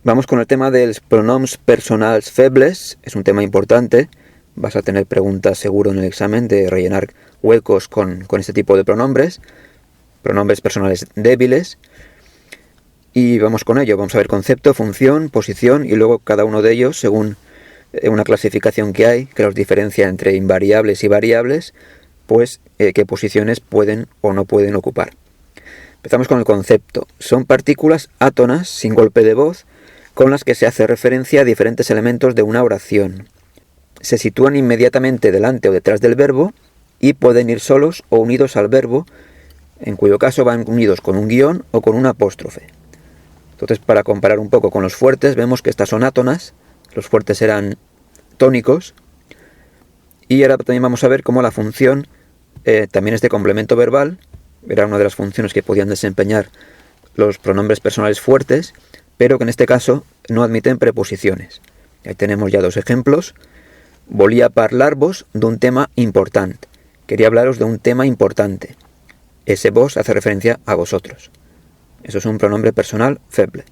Vamos con el tema de los pronoms personals febles. Es un tema importante. Vas a tener preguntas seguro en el examen de rellenar huecos con este tipo de pronombres. Pronombres personales débiles. Y vamos con ello. Vamos a ver concepto, función, posición y luego cada uno de ellos según una clasificación que hay que los diferencia entre invariables y variables, pues qué posiciones pueden o no pueden ocupar. Empezamos con el concepto. Son partículas átonas sin golpe de voz con las que se hace referencia a diferentes elementos de una oración. Se sitúan inmediatamente delante o detrás del verbo y pueden ir solos o unidos al verbo, en cuyo caso van unidos con un guión o con un apóstrofe. Entonces, para comparar un poco con los fuertes, vemos que estas son átonas, los fuertes eran tónicos, y ahora también vamos a ver cómo la función también es de complemento verbal. Era una de las funciones que podían desempeñar los pronombres personales fuertes, pero que en este caso no admiten preposiciones. Ahí tenemos ya dos ejemplos. Volia parlar-vos d'un tema important. Quería hablaros de un tema importante. Ese vos hace referencia a vosotros. Eso es un pronombre personal feble.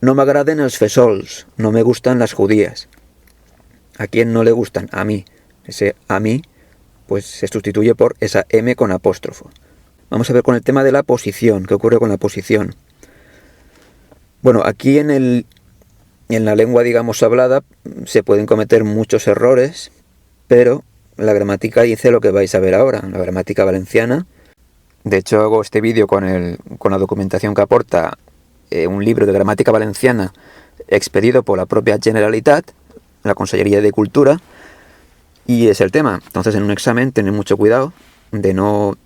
No m'agraden els fesols. No me gustan las judías. ¿A quién no le gustan? A mí. Ese a mí pues se sustituye por esa M con apóstrofo. Vamos a ver con el tema de la posición. ¿Qué ocurre con la posición? Bueno, aquí en la lengua, digamos, hablada, se pueden cometer muchos errores, pero la gramática dice lo que vais a ver ahora, la gramática valenciana. De hecho, hago este vídeo con la documentación que aporta un libro de gramática valenciana expedido por la propia Generalitat, la Consellería de Cultura, y es el tema. Entonces, en un examen, tened mucho cuidado de no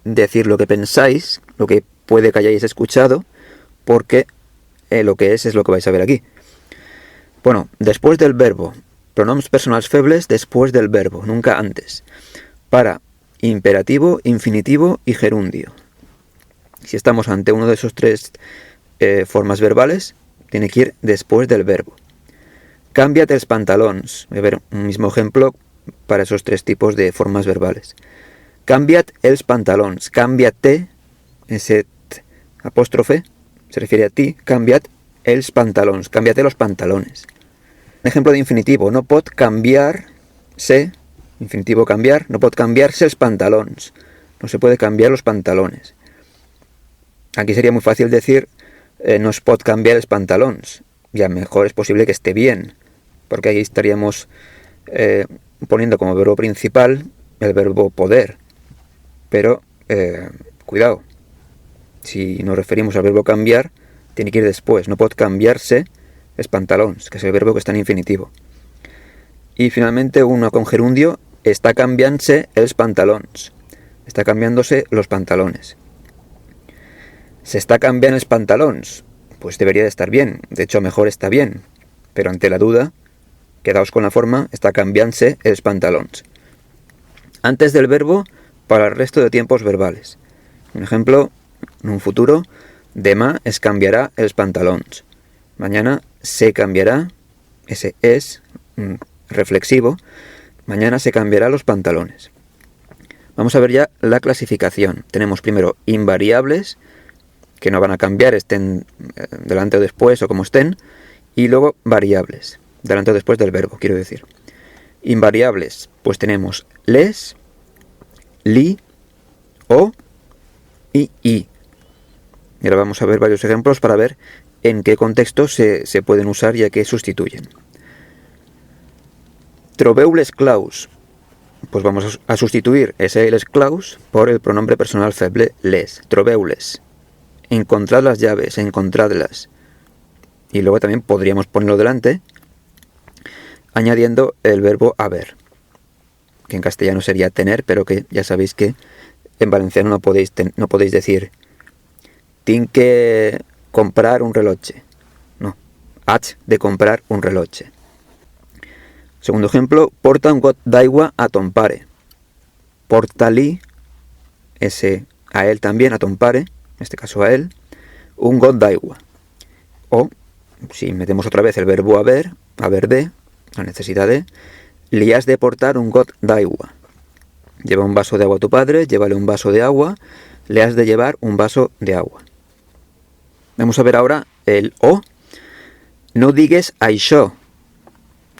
decir lo que pensáis, lo que puede que hayáis escuchado, porque lo que es lo que vais a ver aquí. Bueno, después del verbo. Pronombres personales febles después del verbo, nunca antes. Para imperativo, infinitivo y gerundio. Si estamos ante uno de esos tres formas verbales, tiene que ir después del verbo. Cámbiate els pantalons. Voy a ver un mismo ejemplo para esos tres tipos de formas verbales. Canvia't els pantalons. Cámbiate, ese apóstrofe, se refiere a ti. Canvia't els pantalons. Cámbiate los pantalones. Un ejemplo de infinitivo. No pot canviar-se, infinitivo cambiar, no pot canviar-se els pantalons. No se puede cambiar los pantalones. Aquí sería muy fácil decir no es pot cambiar els pantalons. Ya mejor es posible que esté bien, porque ahí estaríamos poniendo como verbo principal el verbo poder. Pero cuidado, si nos referimos al verbo cambiar, tiene que ir después. No pot canviar-se els pantalons, que es el verbo que está en infinitivo. Y finalmente uno con gerundio, está cambiant-se els pantalons. Está cambiándose los pantalones. ¿Se está cambiando els pantalons? Pues debería de estar bien. De hecho, mejor está bien. Pero ante la duda, quedaos con la forma, está cambiant-se els pantalons. Antes del verbo, para el resto de tiempos verbales. Un ejemplo, en un futuro, demà es canviarà els pantalons. Mañana se cambiará, ese es reflexivo, mañana se cambiará los pantalones. Vamos a ver ya la clasificación. Tenemos primero invariables, que no van a cambiar, estén delante o después o como estén, y luego variables, delante o después del verbo, quiero decir. Invariables, pues tenemos les, li, o y i. Y ahora vamos a ver varios ejemplos para ver en qué contexto se pueden usar y a qué sustituyen. Trobeu les claus. Pues vamos a sustituir ese les claus por el pronombre personal feble les. Trobeu-les. Encontrad las llaves, encontradlas. Y luego también podríamos ponerlo delante añadiendo el verbo haber, que en castellano sería tener, pero que ya sabéis que en valenciano no podéis decir tinc que comprar un reloche. No, haig de comprar un reloche. Segundo ejemplo, porta un got d'aigua a ton pare. Porta-li, ese a él también, a ton pare, en este caso a él, un got d'aigua. O, si metemos otra vez el verbo haber de, la necesidad de, li has de portar un got d'aigua. Lleva un vaso de agua a tu padre, llévale un vaso de agua, le has de llevar un vaso de agua. Vamos a ver ahora el o, No digues això,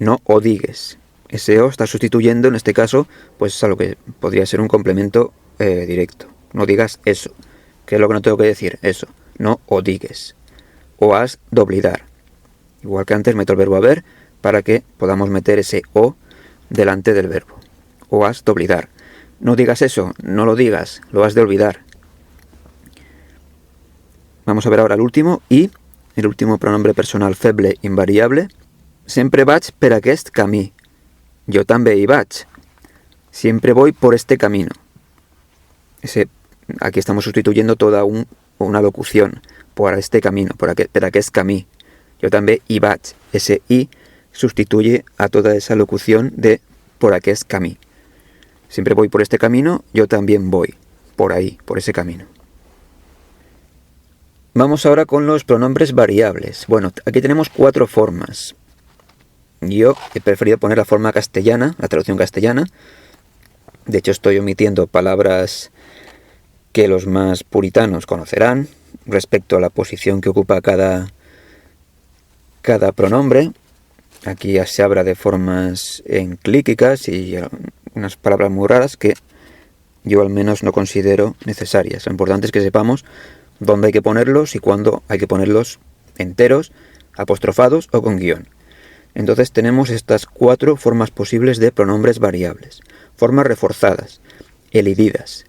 no o digues. Ese o está sustituyendo en este caso pues a lo que podría ser un complemento directo. No digas eso. ¿Qué es lo que no tengo que decir? Eso. No o digues. O has de oblidar. Igual que antes meto el verbo haber para que podamos meter ese o delante del verbo. O has de oblidar. No digas eso, no lo digas, lo has de olvidar. Vamos a ver ahora el último, i, el último pronombre personal feble invariable. Sempre vaig per aquest camí. Yo també hi vaig. Siempre voy por este camino. Aquí estamos sustituyendo toda una locución. Por este camino, per aquest camí. Yo també hi vaig. Ese i sustituye a toda esa locución de por aquest camí. Siempre voy por este camino, yo también voy. Por ahí, por ese camino. Vamos ahora con los pronombres variables. Bueno, aquí tenemos 4 formas. Yo he preferido poner la forma castellana, la traducción castellana. De hecho, estoy omitiendo palabras que los más puritanos conocerán respecto a la posición que ocupa cada pronombre. Aquí ya se habla de formas enclíquicas y unas palabras muy raras que yo al menos no considero necesarias. Lo importante es que sepamos dónde hay que ponerlos y cuándo hay que ponerlos enteros, apostrofados o con guión. Entonces tenemos estas 4 formas posibles de pronombres variables. Formas reforzadas, elididas,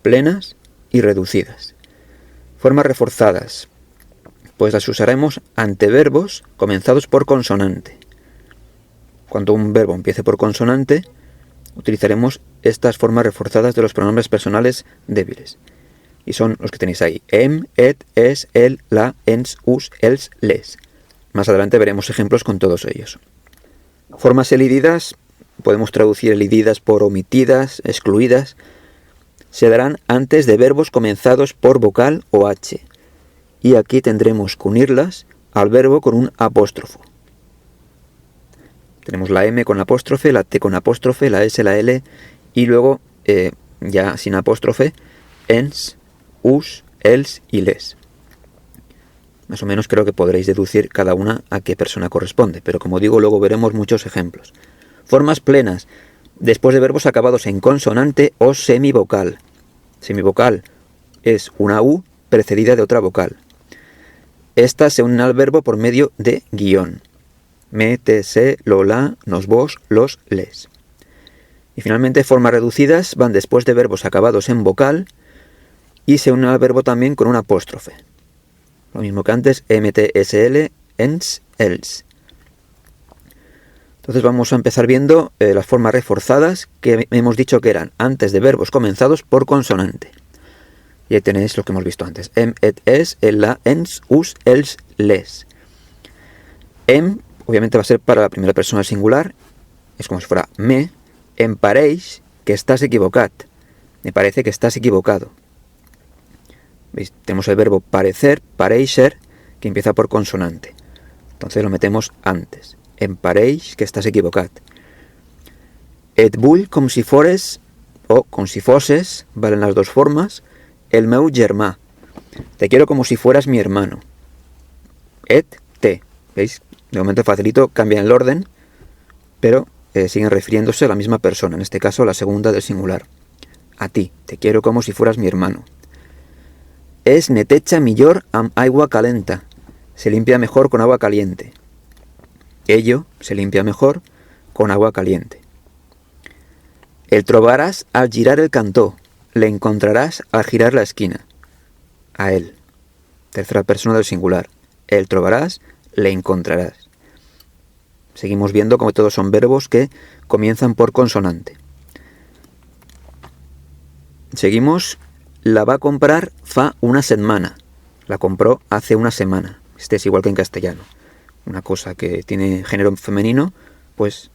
plenas y reducidas. Formas reforzadas, pues las usaremos ante verbos comenzados por consonante. Cuando un verbo empiece por consonante, utilizaremos estas formas reforzadas de los pronombres personales débiles. Y son los que tenéis ahí. Em, et, es, el, la, ens, us, els, les. Más adelante veremos ejemplos con todos ellos. Formas elididas, podemos traducir elididas por omitidas, excluidas. Se darán antes de verbos comenzados por vocal o h. Y aquí tendremos que unirlas al verbo con un apóstrofo. Tenemos la M con apóstrofe, la T con apóstrofe, la S, la L y luego, ya sin apóstrofe, ens, us, els y les. Más o menos creo que podréis deducir cada una a qué persona corresponde, pero como digo, luego veremos muchos ejemplos. Formas plenas, después de verbos acabados en consonante o semivocal. Semivocal es una U precedida de otra vocal. Esta se une al verbo por medio de guión. Me, te, se, lo, la, nos, vos, los, les. Y finalmente formas reducidas van después de verbos acabados en vocal y se unen al verbo también con un apóstrofe. Lo mismo que antes, mtsl, ens, els. Entonces vamos a empezar viendo las formas reforzadas que hemos dicho que eran antes de verbos comenzados por consonante. Y ahí tenéis lo que hemos visto antes. Em, et, es, el, la, ens, us, els, les. Em, obviamente va a ser para la primera persona singular. Es como si fuera me. Em pareix que estás equivocat. Me parece que estás equivocado. ¿Veis? Tenemos el verbo parecer, pareixer, que empieza por consonante. Entonces lo metemos antes. Em pareix que estás equivocat. Et vull com si fores, o com si foses, valen las dos formas, el meu germà. Te quiero como si fueras mi hermano. Et, te. ¿Veis? De momento facilito, cambian el orden, pero siguen refiriéndose a la misma persona, en este caso la segunda del singular. A ti, te quiero como si fueras mi hermano. Es neteja millor amb aigua calenta. Se limpia mejor con agua caliente. Ello se limpia mejor con agua caliente. El trobarás al girar el cantó. Le encontrarás al girar la esquina. A él. Tercera persona del singular. El trobarás, le encontrarás. Seguimos viendo como todos son verbos que comienzan por consonante. Seguimos. La va a comprar fa una setmana. La compró hace una semana. Este es igual que en castellano. Una cosa que tiene género femenino, pues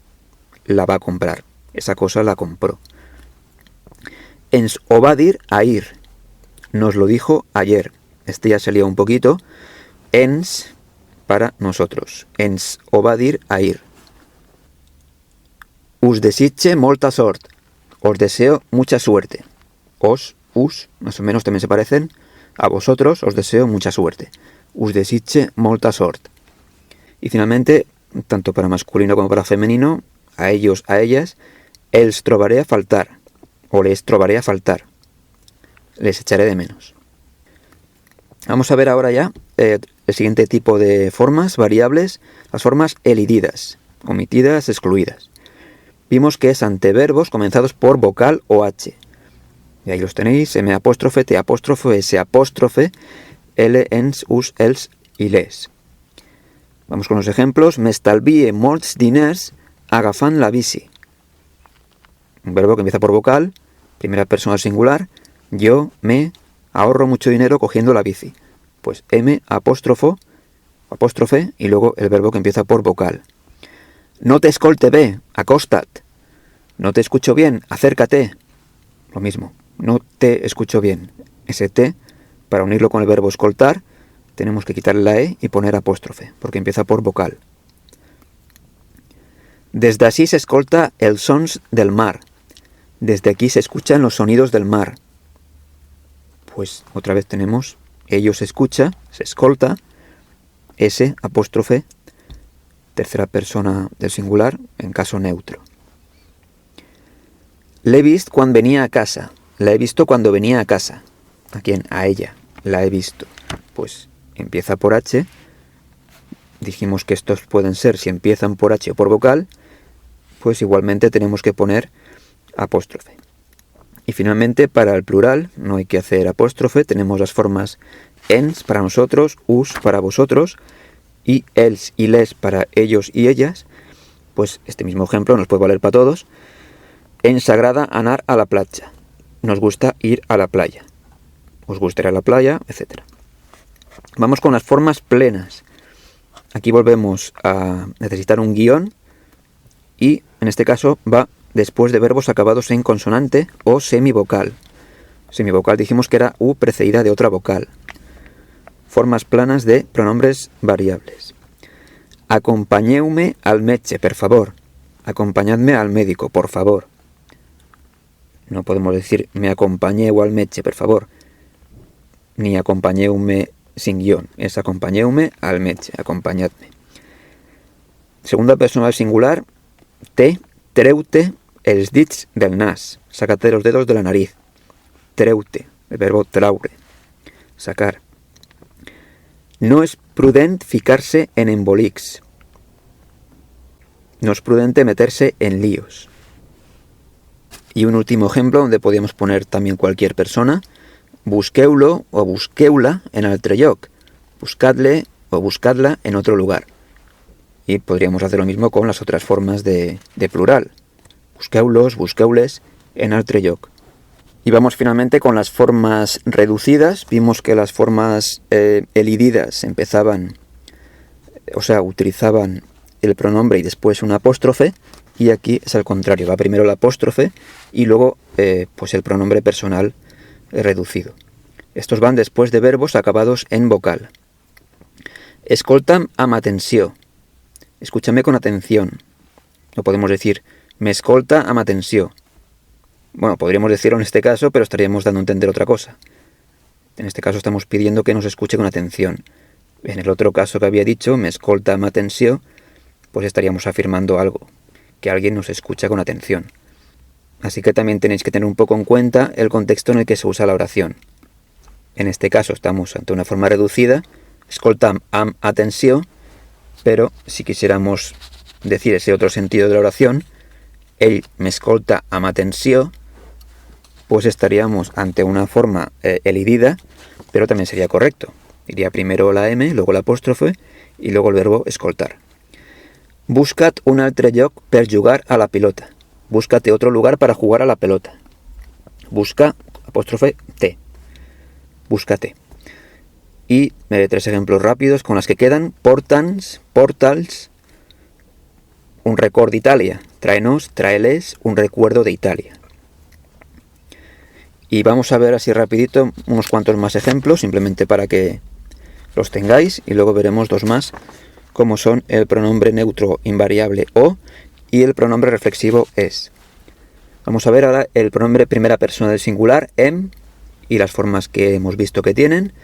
la va a comprar. Esa cosa la compró. Ens ho va dir ahir. Nos lo dijo ayer. Este ya se lía un poquito. Ens para nosotros. Ens ho va dir ahir. Us desitge molta sort. Os deseo mucha suerte. Os, us, más o menos también se parecen. A vosotros os deseo mucha suerte. Us desitge molta sort. Y finalmente, tanto para masculino como para femenino, a ellos, a ellas, els trobaré a faltar, o les trobaré a faltar, les echaré de menos. Vamos a ver ahora ya el siguiente tipo de formas variables, las formas elididas, omitidas, excluidas. Vimos que es ante verbos comenzados por vocal o H. Y ahí los tenéis, M apóstrofe, T apóstrofe, S apóstrofe, L, ens, us, els y les. Vamos con los ejemplos. M'estalvie molts diners agafant la bici. Un verbo que empieza por vocal, primera persona singular. Yo me ahorro mucho dinero cogiendo la bici. Pues M apóstrofo, apóstrofe y luego el verbo que empieza por vocal. No te escolte bé, acosta't. No te escucho bien, acércate. Lo mismo, no te escucho bien. Ese te, para unirlo con el verbo escoltar, tenemos que quitarle la E y poner apóstrofe, porque empieza por vocal. Desde así se escolta els sons del mar. Desde aquí se escuchan los sonidos del mar. Pues otra vez tenemos ellos se escucha, se escolta, S apóstrofe, tercera persona del singular, en caso neutro. L'he vist quan venia a casa. La he visto cuando venía a casa. ¿A quién? A ella. La he visto. Pues empieza por H. Dijimos que estos pueden ser, si empiezan por H o por vocal, pues igualmente tenemos que poner apóstrofe. Y finalmente, para el plural, no hay que hacer apóstrofe, tenemos las formas ens para nosotros, us para vosotros, y els y les para ellos y ellas. Pues este mismo ejemplo nos puede valer para todos. Ens agrada anar a la platja. Nos gusta ir a la playa. Os gusta ir a la playa, etc. Vamos con las formas plenas. Aquí volvemos a necesitar un guión y en este caso va después de verbos acabados en consonante o semivocal. Semivocal dijimos que era U precedida de otra vocal. Formas planas de pronombres variables. Acompanyeu-me al metge, per favor. Acompañadme al médico, por favor. No podemos decir me acompañeu al metge, per favor. Ni acompañeu-me sin guión. Es acompañeu-me al metge, acompañadme. Segunda persona del singular, te, treu-te els dits del nas. Sácate los dedos de la nariz. Treu-te, el verbo traure, sacar. No es prudent ficarse en embolics. No es prudente meterse en líos. Y un último ejemplo donde podríamos poner también cualquier persona. Busqueu-lo o busqueu-la en altre lloc. Buscadle o buscadla en otro lugar. Y podríamos hacer lo mismo con las otras formas de plural. Busqueu-los, busqueu-les en altre lloc. Y vamos finalmente con las formas reducidas. Vimos que las formas elididas empezaban, utilizaban el pronombre y después una apóstrofe. Y aquí es al contrario, va primero la apóstrofe y luego pues el pronombre personal reducido. Estos van después de verbos acabados en vocal. Escolta'm amb atenció. Escúchame con atención. No podemos decir me escolta amb atenció. Bueno, podríamos decirlo en este caso, pero estaríamos dando a entender otra cosa. En este caso estamos pidiendo que nos escuche con atención. En el otro caso que había dicho, me escolta amb atenció, pues estaríamos afirmando algo, que alguien nos escucha con atención. Así que también tenéis que tener un poco en cuenta el contexto en el que se usa la oración. En este caso estamos ante una forma reducida, escoltam amb atenció, pero si quisiéramos decir ese otro sentido de la oración, ell m'escolta amb atenció, pues estaríamos ante una forma elidida, pero también sería correcto. Iría primero la M, luego la apóstrofe y luego el verbo escoltar. Busca't un altre lloc per jugar a la pilota. Búscate otro lugar para jugar a la pelota. Busca, apóstrofe, te. Búscate. Y tres ejemplos rápidos con las que quedan. Porta'ns, porta'ls, un record d'Itàlia. Tráenos, tráeles, un recuerdo de Italia. Y vamos a ver así rapidito unos cuantos más ejemplos, simplemente para que los tengáis, y luego veremos dos más, como son el pronombre neutro invariable o y el pronombre reflexivo es. Vamos a ver ahora el pronombre primera persona del singular, em, y las formas que hemos visto que tienen.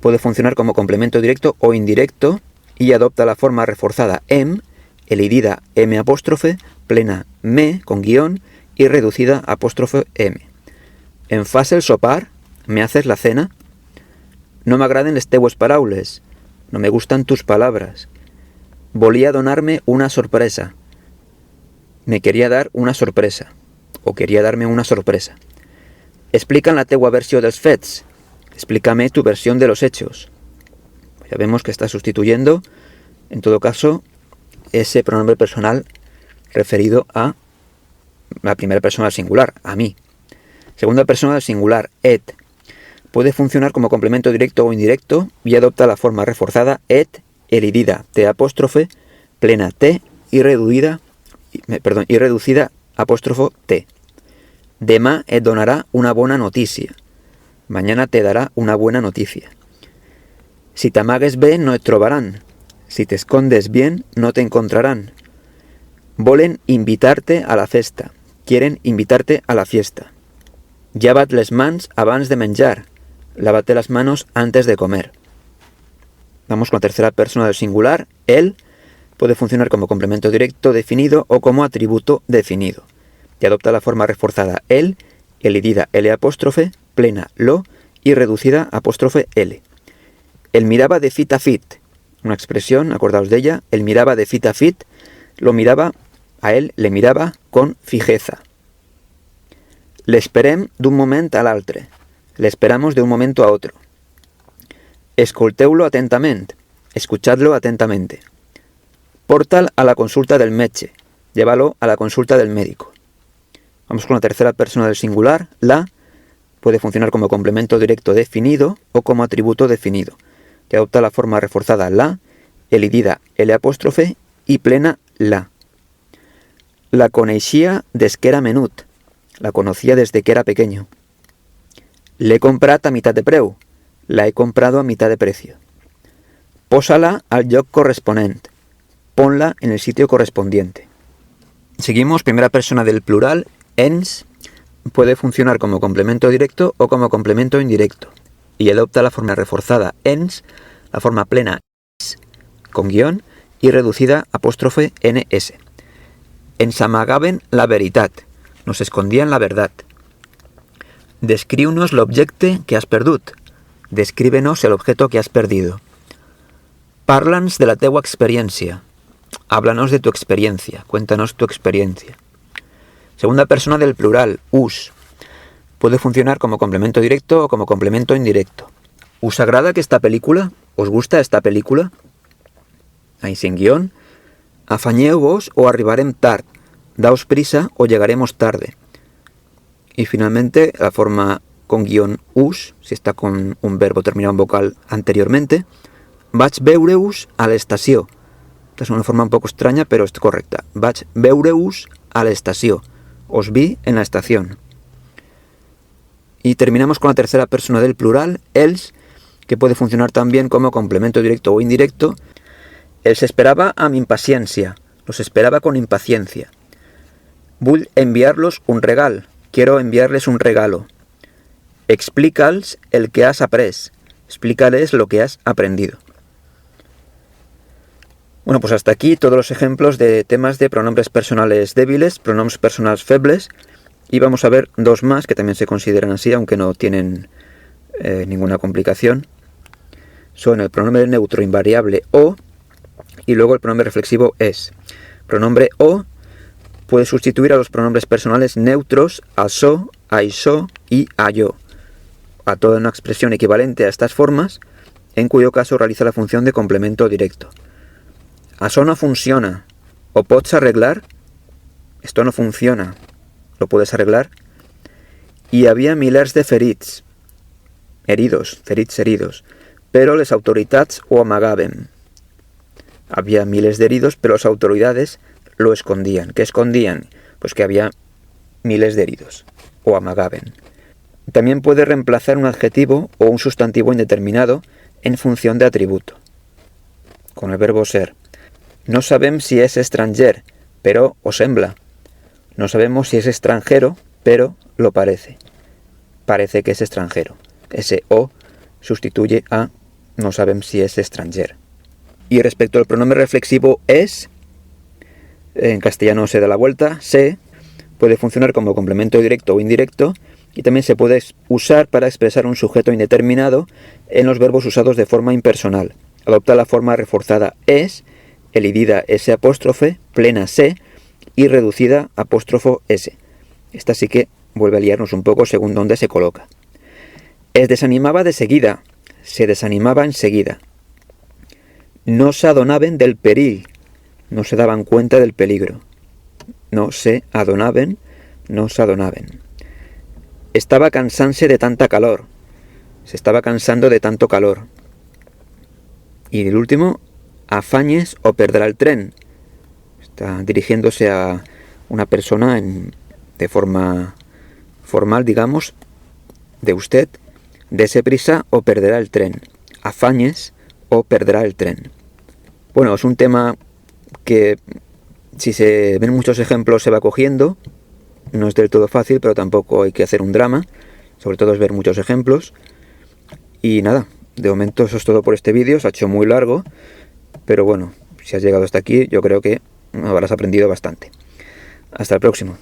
Puede funcionar como complemento directo o indirecto y adopta la forma reforzada em, elidida m apóstrofe, plena me con guión y reducida apóstrofe m. Em fas el sopar, me haces la cena. No m'agraden les teues paraules, no me gustan tus palabras. Volia donar-me una sorpresa. Me quería dar una sorpresa, o quería darme una sorpresa. Explican la teua versió dels fets. Explícame tu versión de los hechos. Ya vemos que está sustituyendo, en todo caso, ese pronombre personal referido a la primera persona del singular, a mí. Segunda persona del singular, et. Puede funcionar como complemento directo o indirecto y adopta la forma reforzada et, elidida t apóstrofe, plena t y reducida apóstrofo t. Demà et donará una bona notícia. Mañana te dará una buena noticia. Si t'amagues bé no et trobarán. Si te escondes bien no te encontrarán. Volen invitarte a la festa. Quieren invitarte a la fiesta. Lava't les mans abans de menjar. Lávate las manos antes de comer. Vamos con la tercera persona del singular. Él puede funcionar como complemento directo definido o como atributo definido. Y adopta la forma reforzada él, elidida L apóstrofe, plena lo y reducida apóstrofe L. El miraba de fit a fit. Una expresión, acordaos de ella. El miraba de fit a fit. Lo miraba, a él le miraba con fijeza. L'esperem d'un moment a l'altre. Le esperamos de un momento a otro. Escolteu-lo atentament. Escuchadlo atentamente. Portal a la consulta del metge. Llévalo a la consulta del médico. Vamos con la tercera persona del singular. La puede funcionar como complemento directo definido o como atributo definido, que adopta la forma reforzada la, elidida L apóstrofe y plena la. La coneixia des que era menut. La conocía desde que era pequeño. L'he comprat a mitad de preu. La he comprado a mitad de precio. Pósala al lloc corresponent. Ponla en el sitio correspondiente. Seguimos, primera persona del plural, ens. Puede funcionar como complemento directo o como complemento indirecto. Y adopta la forma reforzada ens, la forma plena es, con guión, y reducida apóstrofe ns. Ens amagaven la veritat. Nos escondían la verdad. Descriu-nos l'objecte que has perdut. Descríbenos el objeto que has perdido. Parla'ns de la teua experiència. Háblanos de tu experiencia. Cuéntanos tu experiencia. Segunda persona del plural, us. Puede funcionar como complemento directo o como complemento indirecto. ¿Us agrada esta película? ¿Os gusta esta película? Ahí sin guión. Afanyeu-vos o arribarem tard. Daos prisa o llegaremos tarde. Y finalmente, la forma con guión us, si está con un verbo terminado en vocal anteriormente. Vaig veure-us a l'estació. Esta es una forma un poco extraña, pero es correcta. Vaig veure-us a l'estació. Os vi en la estación. Y terminamos con la tercera persona del plural, els, que puede funcionar también como complemento directo o indirecto. Els esperaba amb impaciència. Los esperaba con impaciencia. Vull enviarlos un regal. Quiero enviarles un regalo. Explícales el que has après. Explícales lo que has aprendido. Bueno, pues hasta aquí todos los ejemplos de temas de pronombres personales débiles, pronombres personales febles, y vamos a ver dos más que también se consideran así, aunque no tienen ninguna complicación. Son el pronombre neutro invariable o y luego el pronombre reflexivo es. Pronombre o puede sustituir a los pronombres personales neutros a so, a iso y a yo, a toda una expresión equivalente a estas formas, en cuyo caso realiza la función de complemento directo. Això no funciona. ¿O pots arreglar? Esto no funciona. ¿Lo puedes arreglar? Hi havia milers de ferits. Ferits heridos. Pero les autoritats ho amagaven. Había miles de heridos, pero las autoridades lo escondían. ¿Qué escondían? Pues que había miles de heridos. O amagaven. También puede reemplazar un adjetivo o un sustantivo indeterminado en función de atributo. Con el verbo ser. No sabem si es estranger, pero ho sembla. No sabemos si es extranjero, pero lo parece. Parece que es extranjero. Ese o sustituye a no sabem si es extranjer. Y respecto al pronombre reflexivo es, en castellano se da la vuelta, se, puede funcionar como complemento directo o indirecto, y también se puede usar para expresar un sujeto indeterminado en los verbos usados de forma impersonal. Adopta la forma reforzada es, elidida s', plena se y reducida s. Esta sí que vuelve a liarnos un poco según dónde se coloca. Es desanimaba de seguida, se desanimaba enseguida. No se adonaven del perill, no se daban cuenta del peligro. No se adonaven, no se adonaven. Estaba cansándose de tanta calor, se estaba cansando de tanto calor. Y el último, afañes o perderá el tren. Está dirigiéndose a una persona de forma formal, digamos, de usted. Dese prisa o perderá el tren. Afañes o perderá el tren. Bueno, es un tema que si se ven muchos ejemplos se va cogiendo. No es del todo fácil, pero tampoco hay que hacer un drama. Sobre todo es ver muchos ejemplos. Y nada, de momento eso es todo por este vídeo. Se ha hecho muy largo, pero bueno, si has llegado hasta aquí yo creo que habrás aprendido bastante. Hasta el próximo.